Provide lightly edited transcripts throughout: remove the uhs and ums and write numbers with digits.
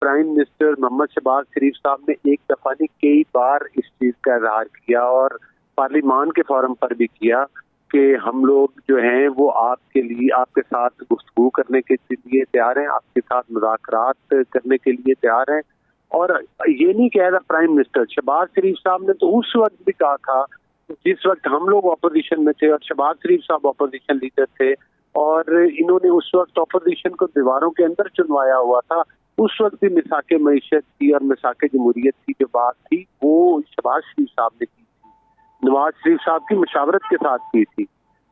Prime minister محمد شہباز شریف صاحب نے ایک دفعہ نہیں کئی بار اس چیز کا اظہار کیا اور پارلیمان کے فورم پر بھی کیا کہ ہم لوگ جو ہیں وہ آپ کے لیے آپ کے ساتھ گفتگو کرنے کے لیے تیار ہیں، آپ کے ساتھ مذاکرات کرنے کے لیے تیار ہیں. اور یہ نہیں کہہ رہا پرائم منسٹر شہباز شریف صاحب نے تو اس وقت بھی کہا تھا جس وقت ہم لوگ اپوزیشن میں تھے اور شہباز شریف صاحب اپوزیشن لیڈر تھے اور انہوں نے اس وقت اپوزیشن کو دیواروں کے اندر چنوایا ہوا تھا، اس وقت بھی مساق معیشت کی اور مساق جمہوریت کی جو بات تھی وہ شہباز شریف صاحب نے کی تھی، نواز شریف صاحب کی مشاورت کے ساتھ کی تھی.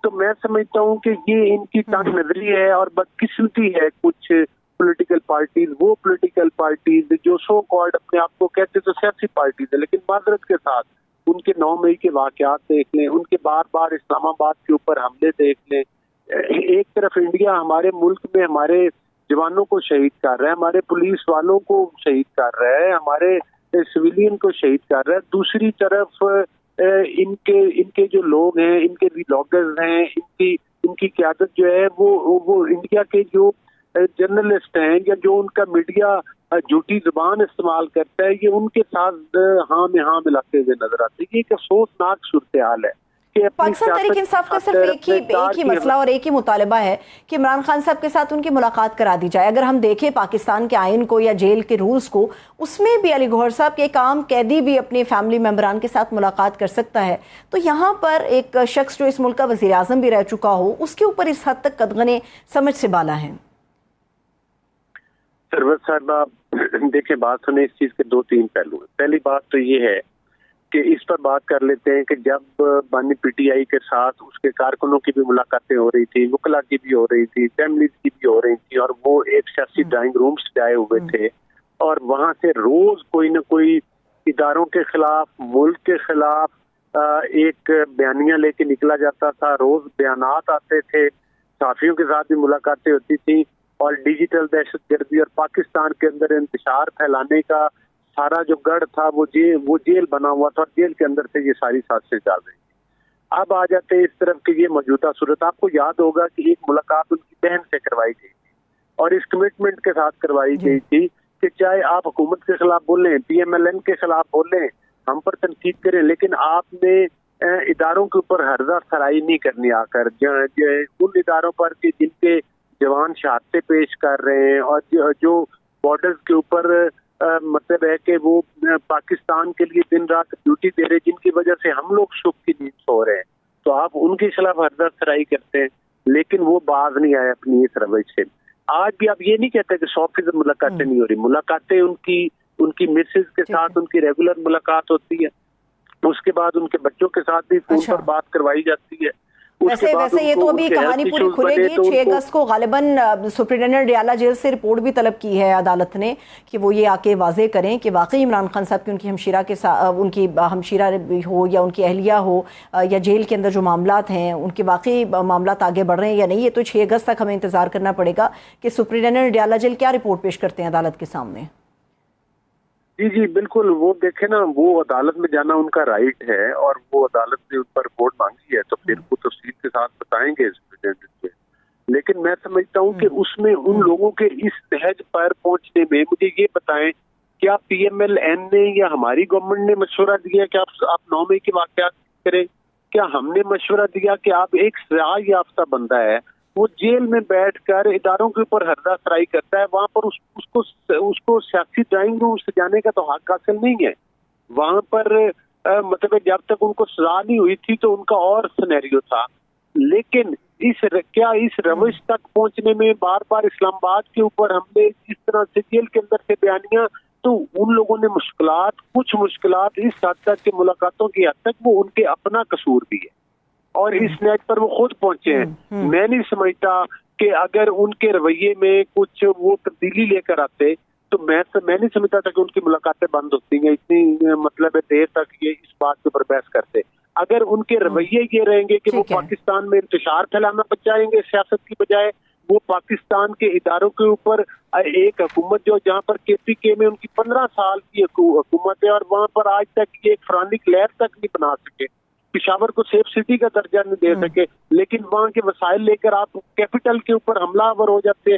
تو میں سمجھتا ہوں کہ یہ ان کی تنگ نظری ہے اور بدقسمتی ہے کچھ پولیٹیکل پارٹیز، وہ پولیٹیکل پارٹیز جو سو کالڈ اپنے آپ کو کہتے تو سیاسی پارٹیز ہے، لیکن معذرت کے ساتھ ان کے 9 مئی کے واقعات دیکھ لیں، ان کے بار بار اسلام آباد کے اوپر حملے دیکھ لیں. ایک طرف انڈیا ہمارے ملک میں ہمارے جوانوں کو شہید کر رہا ہے، ہمارے پولیس والوں کو شہید کر رہا ہے، ہمارے سویلین کو شہید کر رہا ہے، دوسری طرف ان کے جو لوگ ہیں، ان کے ولاگرز ہیں، ان کی قیادت جو ہے وہ انڈیا کے جو جرنلسٹ ہیں یا جو ان کا میڈیا جھوٹی زبان استعمال کرتا ہے، یہ ان کے ساتھ ہاں میں ہاں ملاتے ہوئے نظر آتے ہیں. یہ ایک افسوسناک صورتحال ہے. پاکستان تحریک انصاف کا صرف ایک ہی مسئلہ اور ایک ہی مطالبہ ہے کہ عمران خان صاحب کے ساتھ ان کی ملاقات کرا دی جائے. اگر ہم دیکھیں پاکستان کے آئین کو یا جیل کے رولز کو، اس میں بھی علی گوہر صاحب کے ایک عام قیدی بھی اپنے فیملی ممبران کے ساتھ ملاقات کر سکتا ہے. تو یہاں پر ایک شخص جو اس ملک کا وزیر اعظم بھی رہ چکا ہو، اس کے اوپر اس حد تک قدغنیں سمجھ سے بالا ہیں. سرور صاحبہ دیکھیں، بات سنیں، اس چیز کے 2-3 پہلو ہیں. پہلی بات تو یہ ہے کہ اس پر بات کر لیتے ہیں کہ جب بانی پی ٹی آئی کے ساتھ اس کے کارکنوں کی بھی ملاقاتیں ہو رہی تھی، وکلا کی بھی ہو رہی تھی، فیملیز کی بھی ہو رہی تھی، اور وہ ایک سیاسی ڈرائنگ روم سے آئے ہوئے تھے اور وہاں سے روز کوئی نہ کوئی اداروں کے خلاف، ملک کے خلاف ایک بیانیہ لے کے نکلا جاتا تھا. روز بیانات آتے تھے، صحافیوں کے ساتھ بھی ملاقاتیں ہوتی تھی اور ڈیجیٹل دہشت گردی اور پاکستان کے اندر انتشار پھیلانے کا سارا جو گڑھ تھا وہ جیل بنا ہوا تھا اور جیل کے اندر سے یہ ساری سازشیں چل رہی تھی. اب آ جاتے ہیں اس طرف کہ یہ موجودہ صورت. آپ کو یاد ہوگا کہ ایک ملاقات ان کی بہن سے کروائی گئی تھی اور اس کمٹمنٹ کے ساتھ کروائی گئی تھی کہ چاہے آپ حکومت کے خلاف بولیں، پی ایم ایل این کے خلاف بولیں، ہم پر تنقید کریں، لیکن آپ نے اداروں کے اوپر ہرزہ سرائی نہیں کرنی آ کر ان اداروں پر کہ جن کے جوان شہادتیں پیش کر رہے ہیں اور جو بارڈرز کے اوپر مطلب ہے کہ وہ پاکستان کے لیے دن رات ڈیوٹی دے رہے، جن کی وجہ سے ہم لوگ شک کی نیند سو رہے ہیں. تو آپ ان کے خلاف ہرزہ سرائی کرتے ہیں لیکن وہ باز نہیں آئے اپنی اس روش سے. آج بھی آپ یہ نہیں کہتے کہ 100% ملاقاتیں نہیں ہو رہی. ملاقاتیں ان کی مسز کے ساتھ ان کی ریگولر ملاقات ہوتی ہے، اس کے بعد ان کے بچوں کے ساتھ بھی فون پر بات کروائی جاتی ہے. ویسے یہ تو ابھی کہانی پوری کھلے گی. 6 اگست کو غالباً سپرنٹینڈنٹ ڈیالہ جیل سے رپورٹ بھی طلب کی ہے عدالت نے کہ وہ یہ آ کے واضح کریں کہ واقعی عمران خان صاحب کی ان کی ہمشیرہ کے ساتھ، ان کی ہمشیرہ ہو یا ان کی اہلیہ ہو یا جیل کے اندر جو معاملات ہیں ان کے واقعی معاملات آگے بڑھ رہے ہیں یا نہیں. یہ تو 6 اگست تک ہمیں انتظار کرنا پڑے گا کہ سپرنٹینڈنٹ ڈیالہ جیل کیا رپورٹ پیش کرتے ہیں عدالت کے سامنے. جی بالکل، وہ دیکھیں نا، وہ عدالت میں جانا ان کا رائٹ ہے اور وہ عدالت نے ان پر رپورٹ مانگی ہے تو پھر وہ تفصیل کے ساتھ بتائیں گے سپرنٹینڈنٹ. لیکن میں سمجھتا ہوں کہ اس میں ان لوگوں کے اس نہج پر پہنچنے میں مجھے یہ بتائیں کیا پی ایم ایل این نے یا ہماری گورنمنٹ نے مشورہ دیا کہ آپ 9 مئی کے واقعات کریں؟ کیا ہم نے مشورہ دیا کہ آپ ایک سزا یافتہ بندہ ہے، وہ جیل میں بیٹھ کر اداروں کے اوپر ہرزہ سرائی کرتا ہے، وہاں پر اس کو سیاسی ڈرائنگ روم سے جانے کا تو حق حاصل نہیں ہے. وہاں پر مطلب جب تک ان کو سزا نہیں ہوئی تھی تو ان کا اور سینیریو تھا. لیکن اس روش تک پہنچنے میں بار بار اسلام آباد کے اوپر حملے، اس طرح سے جیل کے اندر سے بیانیاں، تو ان لوگوں نے کچھ مشکلات اس حد تک کہ ملاقاتوں کی حد تک وہ ان کے اپنا قصور بھی ہے اور اس نیٹ پر وہ خود پہنچے ہیں. میں نہیں سمجھتا کہ اگر ان کے رویے میں کچھ وہ تبدیلی لے کر آتے تو میں نہیں سمجھتا تھا کہ ان کی ملاقاتیں بند ہوتی ہیں اتنی مطلب دیر تک یہ اس بات کے اوپر بحث کرتے. اگر ان کے رویے یہ رہیں گے کہ وہ پاکستان میں انتشار پھیلانا بچائیں گے سیاست کی بجائے، وہ پاکستان کے اداروں کے اوپر ایک حکومت جہاں پر کے پی کے میں ان کی 15 سال کی حکومت ہے اور وہاں پر آج تک یہ ایک فرانک لہر تک نہیں بنا سکے، پشاور کو سیف سٹی کا درجہ نہیں دے سکے، لیکن وہاں کے وسائل لے کر آپ کیپٹل کے اوپر حملہ آور ہو جاتے ہیں.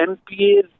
MPA